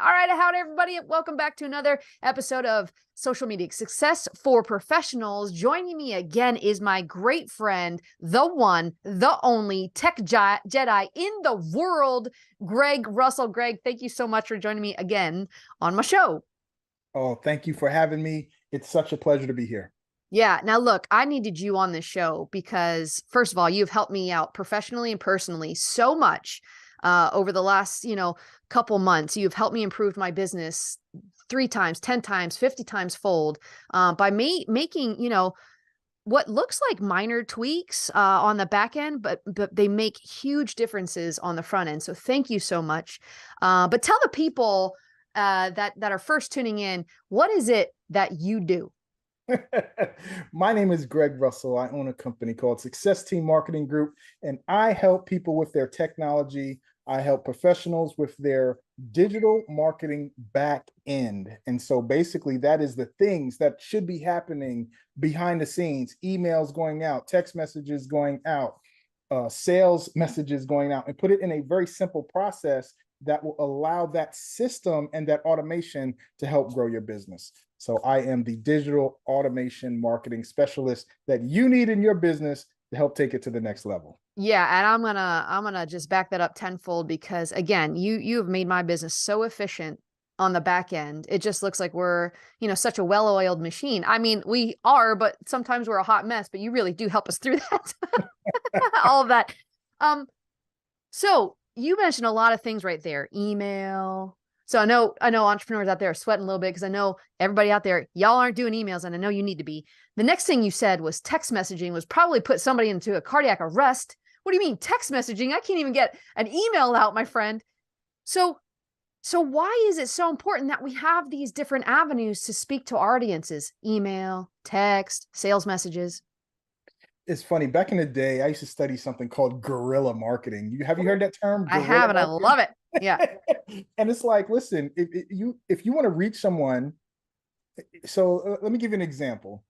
All right, howdy everybody. Welcome back to another episode of Social Media Success for Professionals. Joining me again is my great friend, the one, the only tech Jedi in the world, Greg Russell. Greg, thank you so much for joining me again on my show. Oh, thank you for having me. It's such a pleasure to be here. Yeah. Now, look, I needed you on this show because, first of all, you've helped me out professionally and personally so much over the last, couple months. You've helped me improve my business 3 times, 10 times, 50 times fold by making, what looks like minor tweaks on the back end, but they make huge differences on the front end. So thank you so much. But tell the people that are first tuning in, what is it that you do? My name is Greg Russell. I own a company called SuccessTeam Marketing Group, and I help people with their technology. I help professionals with their digital marketing back end. And so basically that is the things that should be happening behind the scenes, emails going out, text messages going out, sales messages going out, and put it in a very simple process that will allow that system and that automation to help grow your business. So I am the digital automation marketing specialist that you need in your business to help take it to the next level. Yeah, and I'm gonna just back that up tenfold because again, you have made my business so efficient on the back end. It just looks like we're, such a well-oiled machine. I mean, we are, but sometimes we're a hot mess, but you really do help us through that. All of that. So you mentioned a lot of things right there. Email. So I know entrepreneurs out there are sweating a little bit because I know everybody out there, y'all aren't doing emails, and I know you need to be. The next thing you said was text messaging was probably put somebody into a cardiac arrest. What do you mean text messaging? I can't even get an email out, my friend. So why is it so important that we have these different avenues to speak to our audiences? Email, text, sales messages. It's funny. Back in the day, I used to study something called guerrilla marketing. Have you heard that term, I guerrilla have, and I marketing? love it. Yeah. And it's like, listen, if you want to reach someone, so let me give you an example.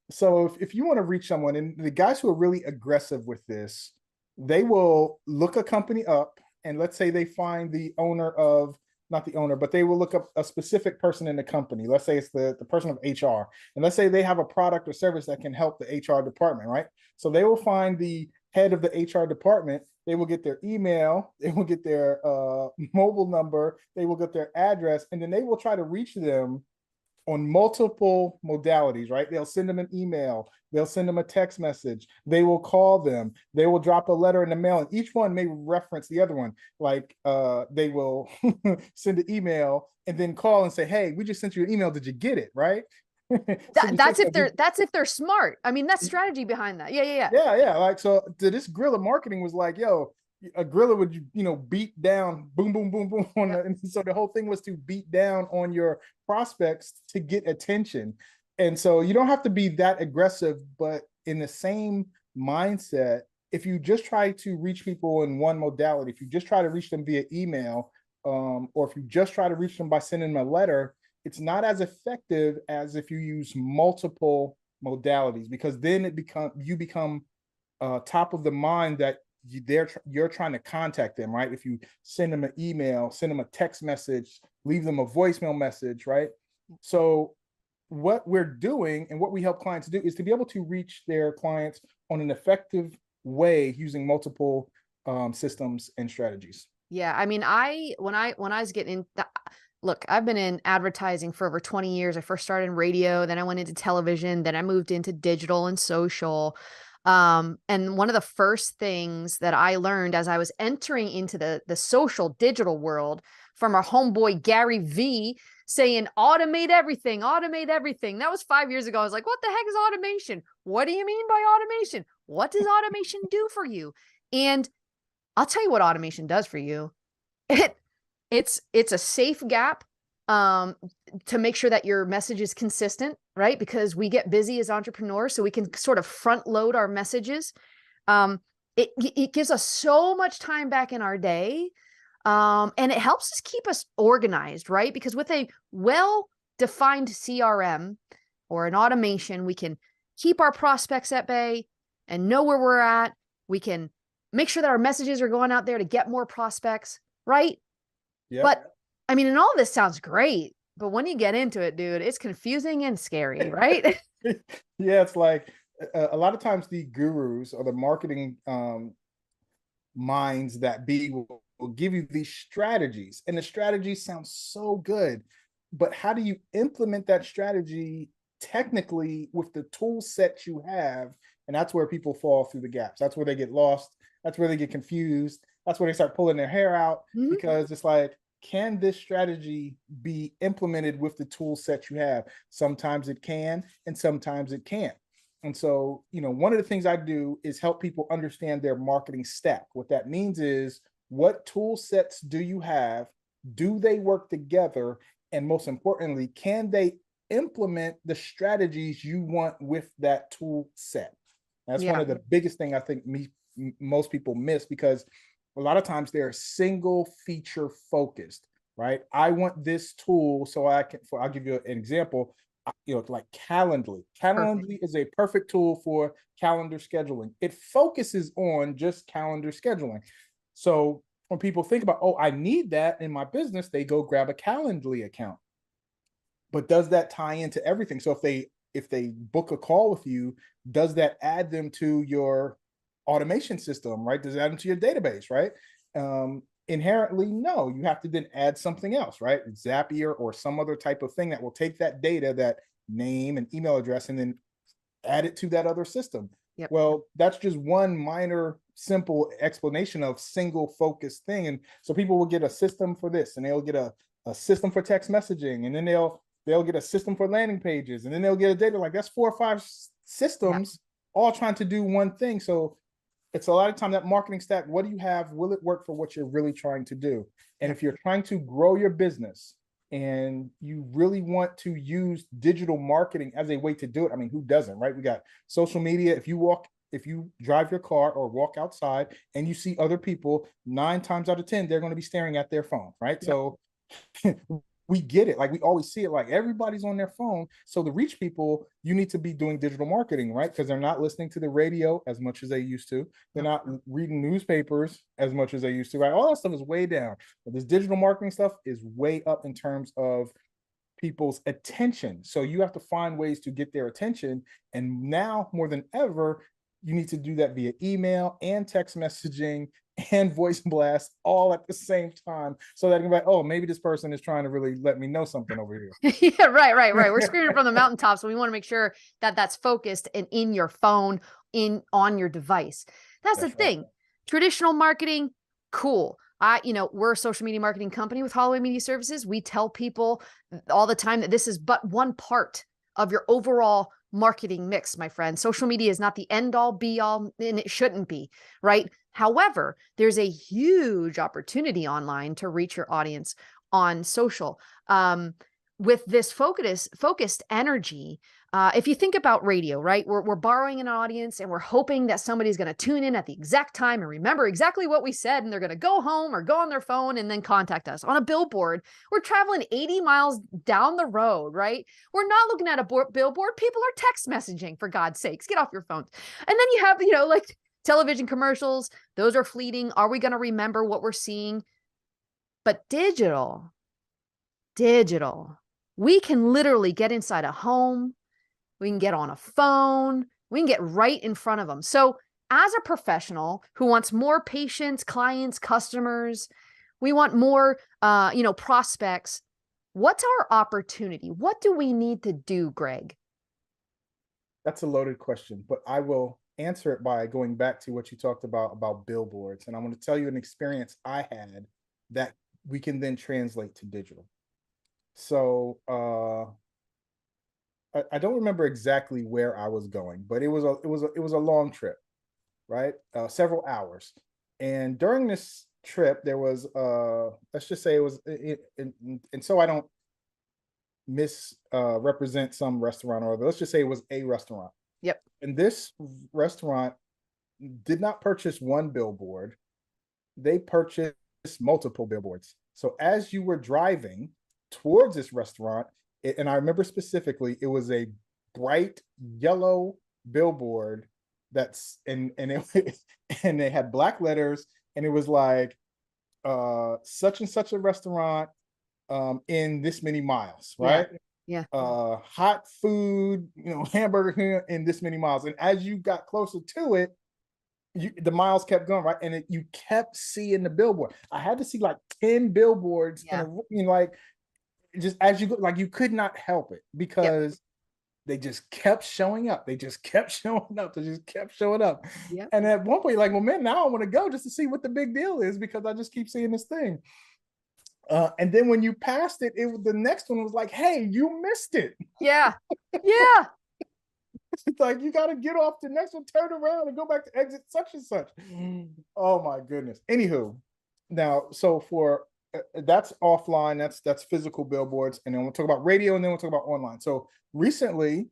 So if you want to reach someone, and the guys who are really aggressive with this, they will look a company up, and let's say they find the owner of, not the owner, but they will look up a specific person in the company. Let's say it's the person of HR. And let's say they have a product or service that can help the HR department, right? So they will find the head of the HR department. They will get their email, they will get their mobile number, they will get their address, and then they will try to reach them on multiple modalities, right? They'll send them an email, they'll send them a text message, they will call them, they will drop a letter in the mail, and each one may reference the other one. Like they will send an email and then call and say, hey, we just sent you an email, did you get it, right? So That's if they're smart. I mean, that's strategy behind that. Yeah. yeah. Like, so this guerrilla marketing was like, yo, a guerrilla would, beat down, boom, boom, boom, boom. And so the whole thing was to beat down on your prospects to get attention. And so you don't have to be that aggressive, but in the same mindset, if you just try to reach people in one modality, if you just try to reach them via email, or if you just try to reach them by sending them a letter, it's not as effective as if you use multiple modalities, because then you become top of the mind that you're trying to contact them, right? If you send them an email, send them a text message, leave them a voicemail message, right? So what we're doing and what we help clients do is to be able to reach their clients on an effective way using multiple systems and strategies. Yeah. I mean, when I was getting look, I've been in advertising for over 20 years. I first started in radio, then I went into television, then I moved into digital and social. And one of the first things that I learned as I was entering into the social digital world from our homeboy Gary V saying, automate everything, automate everything. That was 5 years ago. I was like, what the heck is automation? What do you mean by automation? What does automation do for you? And I'll tell you what automation does for you. It's a safe gap to make sure that your message is consistent, right? Because we get busy as entrepreneurs, so we can sort of front load our messages. It gives us so much time back in our day, and it helps us keep us organized, right? Because with a well-defined CRM or an automation, we can keep our prospects at bay and know where we're at. We can make sure that our messages are going out there to get more prospects, right? Yeah. But I mean, and all this sounds great, but when you get into it, dude, it's confusing and scary, right? Yeah, it's like a lot of times the gurus or the marketing minds that be will give you these strategies, and the strategies sound so good, but how do you implement that strategy technically with the tool set you have? And that's where people fall through the gaps. That's where they get lost. That's where they get confused. That's where they start pulling their hair out, Mhm. because it's like, can this strategy be implemented with the tool set you have? Sometimes it can, and sometimes it can't. And so, one of the things I do is help people understand their marketing stack. What that means is, what tool sets do you have? Do they work together? And most importantly, can they implement the strategies you want with that tool set? That's one Yeah, of the biggest thing I think most people miss, because a lot of times they're single feature focused, right? I want this tool so I'll give you an example. Like Calendly. perfect. Calendly is a perfect tool for calendar scheduling. It focuses on just calendar scheduling. So when people think about, oh, I need that in my business, they go grab a Calendly account. But does that tie into everything? So if they book a call with you, does that add them to your automation system, right? Does it add them to your database, right? Inherently, no. You have to then add something else, right? Zapier or some other type of thing that will take that data, that name and email address, and then add it to that other system. Yep. Well, that's just one minor, simple explanation of single focused thing. And so people will get a system for this, and they'll get a system for text messaging, and then they'll get a system for landing pages, and then they'll get a data, like that's 4 or 5 Yeah. systems all trying to do one thing. So it's a lot of time that marketing stack, what do you have? Will it work for what you're really trying to do? And Yep. if you're trying to grow your business and you really want to use digital marketing as a way to do it, I mean, who doesn't, right? We got social media. If you drive your car or walk outside and you see other people, 9 times out of 10, they're going to be staring at their phone, right? Yep. So we get it. Like, we always see it, like everybody's on their phone. So to reach people, you need to be doing digital marketing, right? Because they're not listening to the radio as much as they used to. They're Yep. not reading newspapers as much as they used to, right? All that stuff is way down. But this digital marketing stuff is way up in terms of people's attention. So you have to find ways to get their attention. And now more than ever, you need to do that via email and text messaging and voice blast all at the same time, so that you can be like, oh, maybe this person is trying to really let me know something over Yeah, right. We're screaming here. from the mountaintops, so we want to make sure that that's focused and in your phone, in on your device. That's the That's right. thing. Traditional marketing, cool. We're a social media marketing company with Holloway Media Services. We tell people all the time that this is but one part of your overall marketing mix, my friend. Social media is not the end all be all, and it shouldn't be, right? However, there's a huge opportunity online to reach your audience on social. With this focused energy, if you think about radio, right, we're borrowing an audience and we're hoping that somebody's going to tune in at the exact time and remember exactly what we said, and they're going to go home or go on their phone and then contact us. On a billboard, we're traveling 80 miles down the road, right? We're not looking at a billboard. People are text messaging, for God's sakes. Get off your phones. And then you have, like television commercials. Those are fleeting. Are we going to remember what we're seeing? But digital. We can literally get inside a home, we can get on a phone, we can get right in front of them. So, as a professional who wants more patients, clients, customers, we want more, prospects. What's our opportunity? What do we need to do, Greg? That's a loaded question, but I will answer it by going back to what you talked about billboards. And I'm going to tell you an experience I had that we can then translate to digital. So I don't remember exactly where I was going, but it was a long trip, right? Several hours. And during this trip, there was let's just say it was and so I don't misrepresent some restaurant or other. Let's just say it was a restaurant. Yep. And this restaurant did not purchase one billboard, they purchased multiple billboards. So as you were driving towards this restaurant, and I remember specifically, it was a bright yellow billboard and it and they had black letters, and it was like such and such a restaurant, in this many miles, Yeah. right? Yeah. Hot food, hamburger here in this many miles. And as you got closer to it, the miles kept going, right? And you kept seeing the billboard. I had to see like 10 billboards in Yeah. like just as you go, like you could not help it Yep. because they just kept showing up. They just kept showing up. They just kept showing up. Yep. And at one point, you're like, well, man, now I want to go just to see what the big deal is because I just keep seeing this thing. And then when you passed it, the next one was like, hey, you missed it. Yeah. Yeah. It's like, you got to get off the next one, turn around and go back to exit such and such. Oh my goodness. Anywho, now, so for that's offline, that's physical billboards. And then we'll talk about radio and then we'll talk about online. So recently,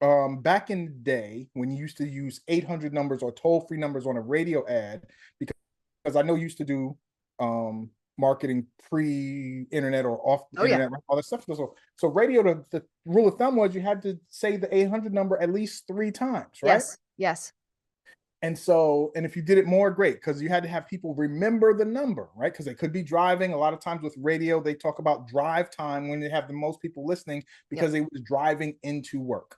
back in the day when you used to use 800 numbers or toll-free numbers on a radio ad, because I know you used to do marketing pre-internet or off Oh yeah. internet, all that stuff. So radio, the rule of thumb was you had to say the 800 number at least 3 times, right? Yes. Yes. And so, and if you did it more, great, because you had to have people remember the number, right? Because they could be driving. A lot of times with radio, they talk about drive time when they have the most people listening because they was driving into work.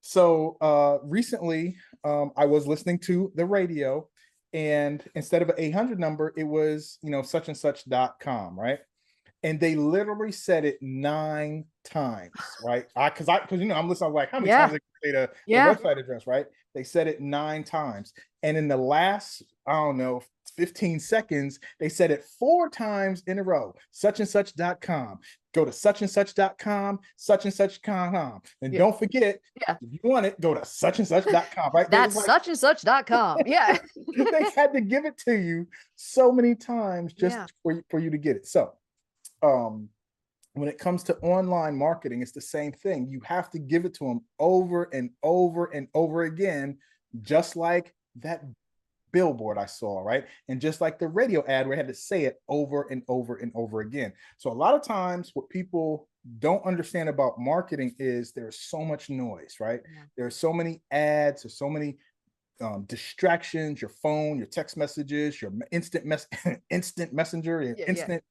So recently, I was listening to the radio, and instead of an 800 number, it was, such and such.com, right? And they literally said it 9 times, right? Because I'm listening, I'm like, how many times Yeah. they say the Yeah. website address, right? They said it 9 times. And in the last, I don't know, 15 seconds, they said it 4 times in a row, such and such.com. Go to such and such.com, such and such.com. And Yeah. don't forget, Yeah. if you want it, go to such and such.com, right? That's like, such and such.com. Yeah. they had to give it to you so many times just Yeah. for you to get it. So when it comes to online marketing, it's the same thing. You have to give it to them over and over and over again, just like that billboard I saw, right? And just like the radio ad where I had to say it over and over and over again. So a lot of times what people don't understand about marketing is there's so much noise, right? Yeah. There's so many ads, there's so many distractions, your phone, your text messages, your instant messenger, your instant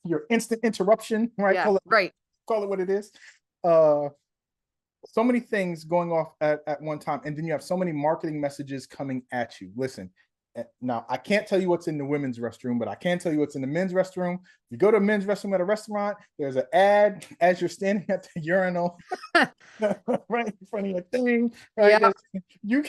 your instant interruption, right? Yeah. Right. Call it what it is. So many things going off at one time, and then you have so many marketing messages coming at you. Listen, now I can't tell you what's in the women's restroom, but I can tell you what's in the men's restroom. If you go to a men's restroom at a restaurant, there's an ad as you're standing at the urinal right in front of your thing, right? Yeah.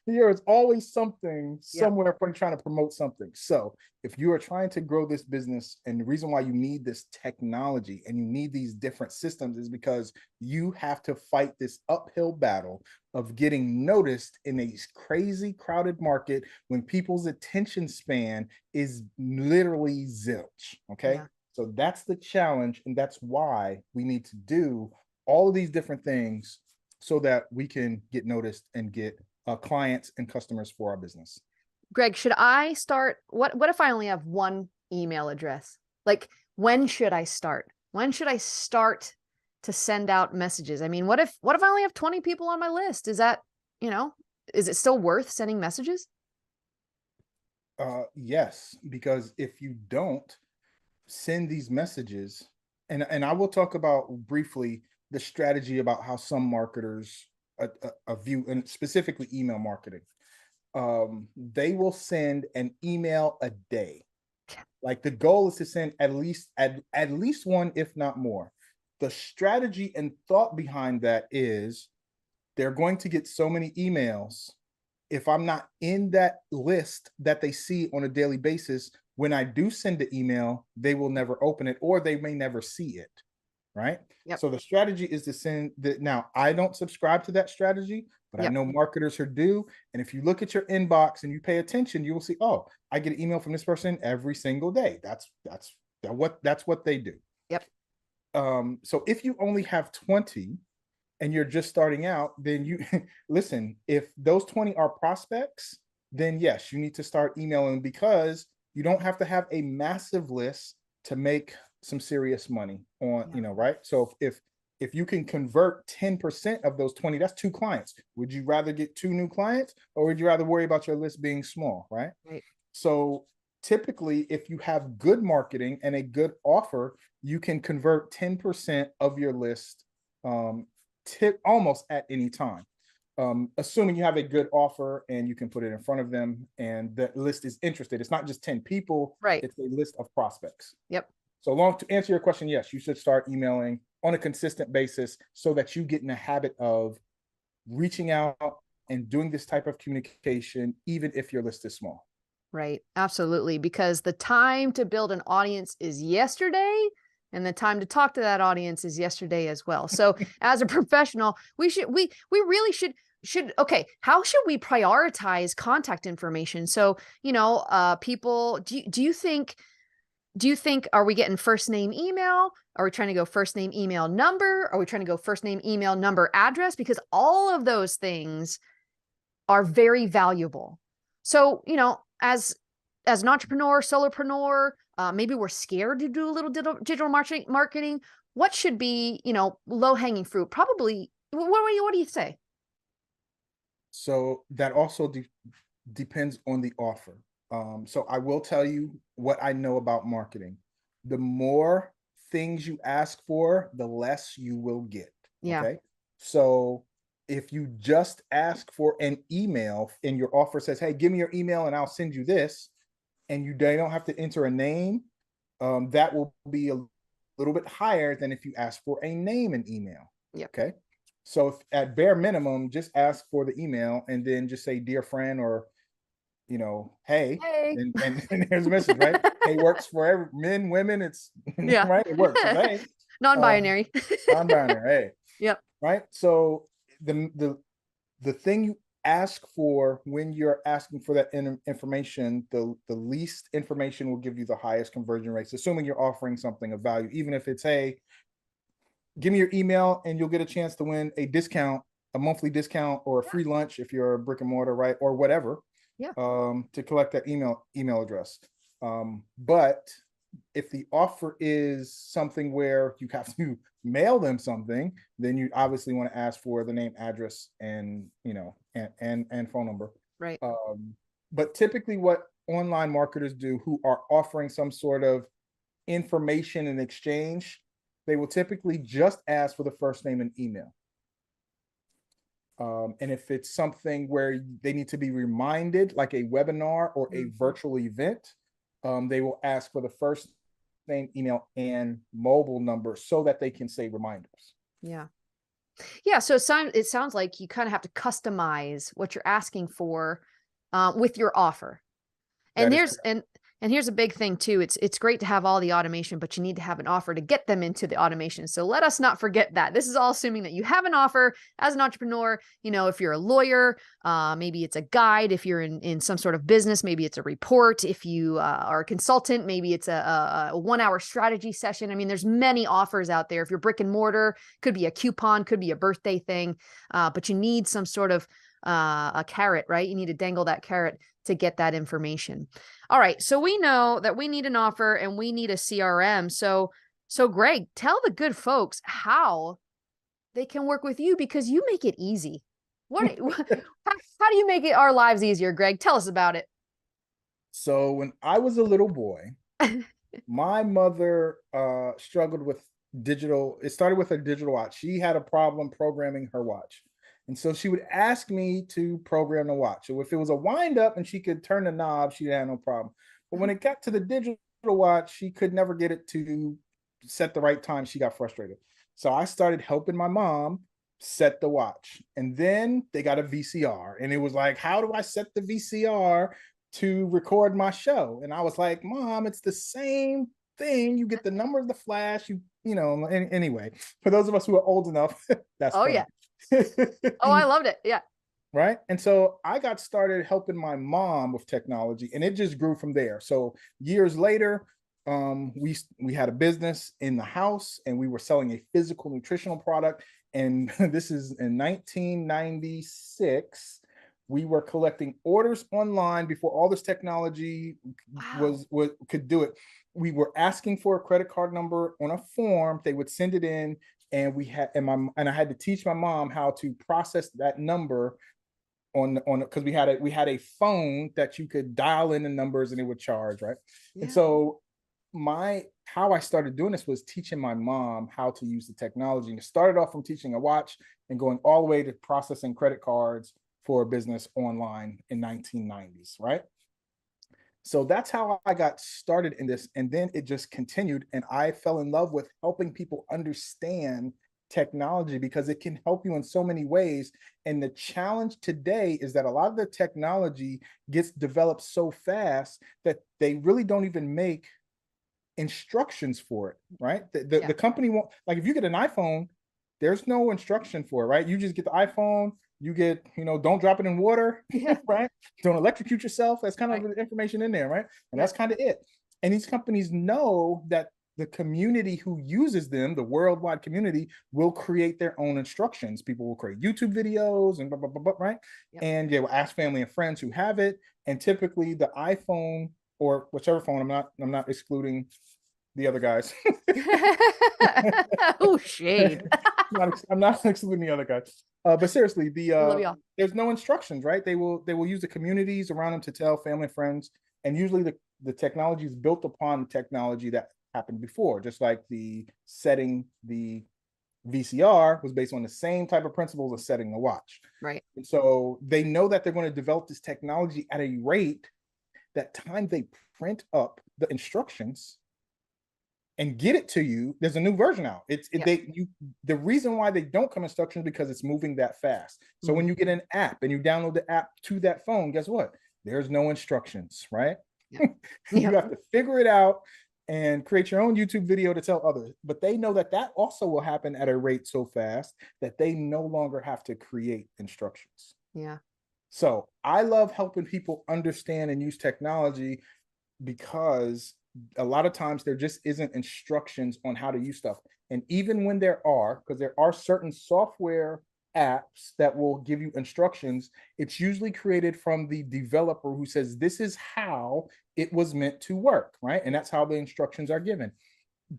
There's always something Yeah. somewhere trying to promote something. So if you are trying to grow this business, and the reason why you need this technology and you need these different systems is because you have to fight this uphill battle of getting noticed in a crazy crowded market when people's attention span is literally zilch. Okay. Yeah. So that's the challenge. And that's why we need to do all of these different things so that we can get noticed and get clients and customers for our business. Greg, should I start? What if I only have one email address? Like, when should I start? When should I start to send out messages? I mean, what if I only have 20 people on my list? Is that, is it still worth sending messages? Yes, because if you don't send these messages, and I will talk about briefly the strategy about how some marketers view, and specifically email marketing. They will send an email a day. Like the goal is to send at least one, if not more. The strategy and thought behind that is they're going to get so many emails. If I'm not in that list that they see on a daily basis, when I do send the email, they will never open it, or they may never see it. Right. Yep. So the strategy is to send that. Now, I don't subscribe to that strategy, but I know marketers who do. And if you look at your inbox and you pay attention, you will see, oh, I get an email from this person every single day. That's what they do. Yep. So if you only have 20 and you're just starting out, then you listen, if those 20 are prospects, then yes, you need to start emailing, because you don't have to have a massive list to make some serious money on, right? So if you can convert 10% of those 20, that's 2 clients. Would you rather get 2 new clients, or would you rather worry about your list being small, right? Right. So typically, if you have good marketing and a good offer, you can convert 10% of your list tip almost at any time. Assuming you have a good offer and you can put it in front of them and the list is interested. It's not just 10 people, Right. it's a list of prospects. Yep. So long to answer your question, yes, you should start emailing on a consistent basis so that you get in the habit of reaching out and doing this type of communication, even if your list is small. Right. Absolutely. Because the time to build an audience is yesterday, and the time to talk to that audience is yesterday as well. So as a professional, we really should okay, how should we prioritize contact information? So, people, do you think are we getting first name email? Are we trying to go first name email number? Are we trying to go first name email number address? Because all of those things are very valuable. So, as an entrepreneur, solopreneur, maybe we're scared to do a little digital marketing. What should be, low hanging fruit? Probably. What do you say? So that also depends on the offer. So I will tell you what I know about marketing. The more things you ask for, the less you will get. Yeah. Okay. So if you just ask for an email and your offer says, hey, give me your email and I'll send you this, and they don't have to enter a name, that will be a little bit higher than if you ask for a name and email. Yep. Okay. So if, at bare minimum, just ask for the email and then just say, dear friend, or, hey, Hey. and there's a message, right? Hey, works for every men, women, it's Yeah. right. It works. It's, hey, Non-binary. non-binary, hey, Yep. right? So the thing you ask for when you're asking for that information, the least information will give you the highest conversion rates, assuming you're offering something of value, even if it's, hey, give me your email and you'll get a chance to win a discount, a monthly discount, or a free lunch if you're a brick and mortar, right? Or whatever, Yeah. to collect that email address. But if the offer is something where you have to mail them something, then you obviously want to ask for the name, address, and and phone number. Right. But typically, what online marketers do who are offering some sort of information in exchange, they will typically just ask for the first name and email. And if it's something where they need to be reminded, like a webinar or a virtual event, they will ask for the first name, email, and mobile number so that they can say reminders. Yeah. Yeah. So it sounds like you kind of have to customize what you're asking for with your offer. And That is there's correct. and here's a big thing too. It's great to have all the automation, but you need to have an offer to get them into the automation. So let us not forget that. This is all assuming that you have an offer as an entrepreneur. If you're a lawyer, maybe it's a guide. If you're in some sort of business, maybe it's a report. If you are a consultant, maybe it's a 1-hour strategy session. I mean, there's many offers out there. If you're brick and mortar, could be a coupon, could be a birthday thing, but you need some sort of a carrot, right? You need to dangle that carrot to get that information. All right. So we know that we need an offer and we need a CRM. So Greg, tell the good folks how they can work with you because you make it easy. How do you make our lives easier, Greg? Tell us about it. So when I was a little boy, my mother struggled with digital. It started with a digital watch. She had a problem programming her watch. And so she would ask me to program the watch. So if it was a wind up and she could turn the knob, she had no problem. But when it got to the digital watch, she could never get it to set the right time. She got frustrated. So I started helping my mom set the watch. And then they got a VCR. And it was like, how do I set the VCR to record my show? And I was like, Mom, it's the same thing. You get the number of the flash, anyway, for those of us who are old enough, that's Oh funny. yeah. Oh, I loved it. Yeah. Right. And so I got started helping my mom with technology and it just grew from there. So years later, we had a business in the house and we were selling a physical nutritional product. And this is in 1996. We were collecting orders online before all this technology Wow. could do it. We were asking for a credit card number on a form. They would send it in, and I had to teach my mom how to process that number on because we had a phone that you could dial in the numbers and it would charge, right? And Yeah. so my how I started doing this was teaching my mom how to use the technology. And it started off from teaching a watch and going all the way to processing credit cards for a business online in 1990s, right? So that's how I got started in this. And then it just continued. And I fell in love with helping people understand technology because it can help you in so many ways. And the challenge today is that a lot of the technology gets developed so fast that they really don't even make instructions for it, right? Yeah. The company won't, like if you get an iPhone, there's no instruction for it, right? You just get the iPhone, you get, don't drop it in water, Yeah. right? Don't electrocute yourself. That's kind of Right. the information in there, right? And Yeah. that's kind of it. And these companies know that the community who uses them, the worldwide community, will create their own instructions. People will create YouTube videos and blah, blah, blah, blah, right? Yep. And they will ask family and friends who have it. And typically the iPhone or whichever phone, I'm not excluding the other guys. Oh, shade. I'm not excluding the other guys. But seriously, We love y'all. there's no instructions, right? They will use the communities around them to tell family and friends, and usually the technology is built upon the technology that happened before, just like the setting the VCR was based on the same type of principles as setting the watch. Right. And so they know that they're going to develop this technology at a rate that time they print up the instructions and get it to you, there's a new version out. Yep. The reason why they don't come instructions because it's moving that fast. So when you get an app and you download the app to that phone, guess what? There's no instructions, right? Yep. You Yep. have to figure it out and create your own YouTube video to tell others. But they know that that also will happen at a rate so fast that they no longer have to create instructions. Yeah. So I love helping people understand and use technology because a lot of times there just isn't instructions on how to use stuff. And even when there are, because there are certain software apps that will give you instructions, it's usually created from the developer who says, this is how it was meant to work, right? And that's how the instructions are given.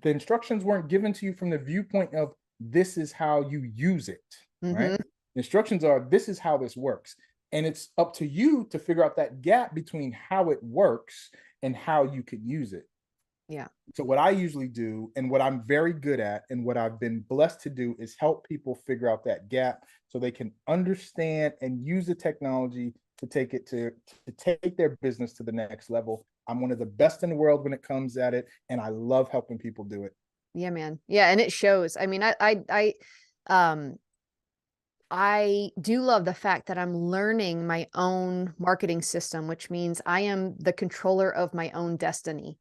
The instructions weren't given to you from the viewpoint of this is how you use it, right? Mm-hmm. The instructions are this is how this works. And it's up to you to figure out that gap between how it works and how you could use it. Yeah. So what I usually do and what I'm very good at and what I've been blessed to do is help people figure out that gap so they can understand and use the technology to take it to take their business to the next level. I'm one of the best in the world when it comes at it, and I love helping people do it. Yeah, man. Yeah, and it shows. I mean, um I do love the fact that I'm learning my own marketing system, which means I am the controller of my own destiny.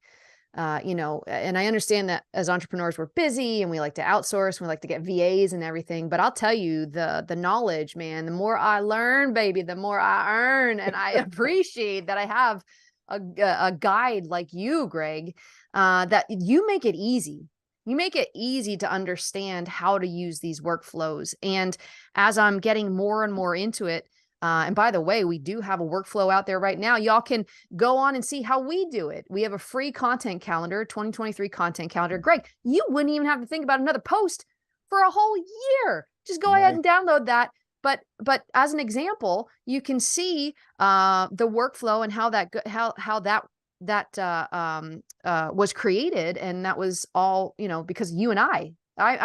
And I understand that as entrepreneurs, we're busy and we like to outsource and we like to get VAs and everything. But I'll tell you, the knowledge, man, the more I learn, baby, the more I earn. And I appreciate that I have a guide like you, Greg, that you make it easy. You make it easy to understand how to use these workflows. And as I'm getting more and more into it, and by the way, we do have a workflow out there right now. Y'all can go on and see how we do it. We have a free content calendar, 2023 content calendar. Greg, you wouldn't even have to think about another post for a whole year. Just go ahead Right. and download that. But as an example, you can see the workflow and how that was created, and that was all because you and I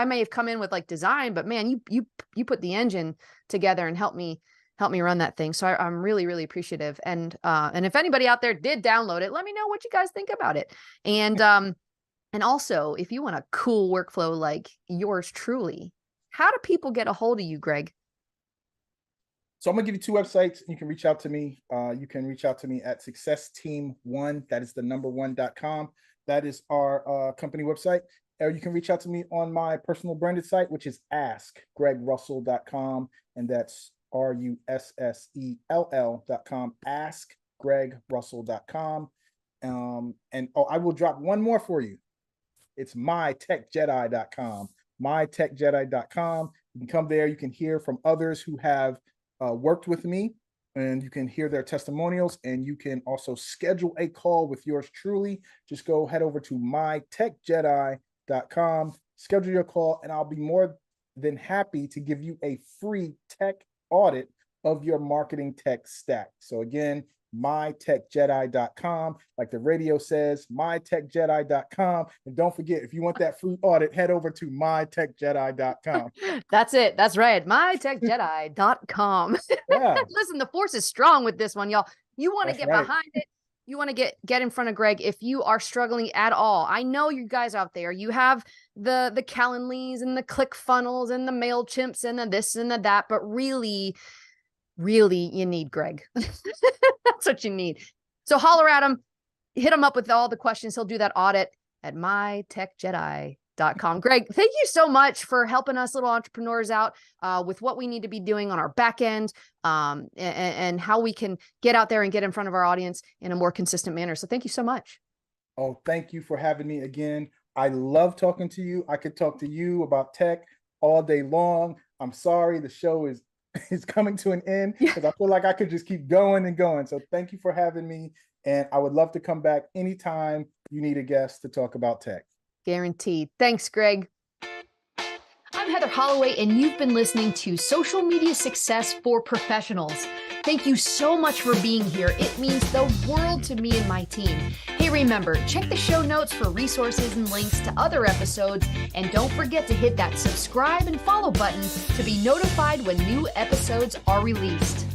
may have come in with like design, but man, you put the engine together and help me run that thing. So I'm really, really appreciative. And if anybody out there did download it, let me know what you guys think about it. And also, if you want a cool workflow like yours truly, how do people get a hold of you, Greg? So I'm gonna give you two websites. You can reach out to me. You can reach out to me at SuccessTeam1. That is the number one.com. That is our company website. Or you can reach out to me on my personal branded site, which is askgregrussell.com. And that's RUSSELL.com. Askgregrussell.com. I will drop one more for you. It's mytechjedi.com. Mytechjedi.com. You can come there. You can hear from others who have worked with me, and you can hear their testimonials, and you can also schedule a call with yours truly. Just go head over to mytechjedi.com, schedule your call, and I'll be more than happy to give you a free tech audit of your marketing tech stack. So again, mytechjedi.com, like the radio says, mytechjedi.com. And don't forget, if you want that free audit, head over to mytechjedi.com. That's it. That's right. mytechjedi.com. Yeah. Listen, the force is strong with this one, y'all. You want to That's get right. behind it. You want to get in front of Greg if you are struggling at all. I know you guys out there, you have the Calendlys and the ClickFunnels and the MailChimps and the this and the that, but really you need Greg. That's what you need. So holler at him, hit him up with all the questions. He'll do that audit at mytechjedi.com. Greg, thank you so much for helping us little entrepreneurs out with what we need to be doing on our back end and how we can get out there and get in front of our audience in a more consistent manner. So thank you so much. Oh, thank you for having me again. I love talking to you. I could talk to you about tech all day long. I'm sorry the show is coming to an end because I feel like I could just keep going and going. So thank you for having me. And I would love to come back anytime you need a guest to talk about tech. Guaranteed. Thanks, Greg. I'm Heather Holloway, and you've been listening to Social Media Success for Professionals. Thank you so much for being here. It means the world to me and my team. Hey, remember, check the show notes for resources and links to other episodes, and don't forget to hit that subscribe and follow button to be notified when new episodes are released.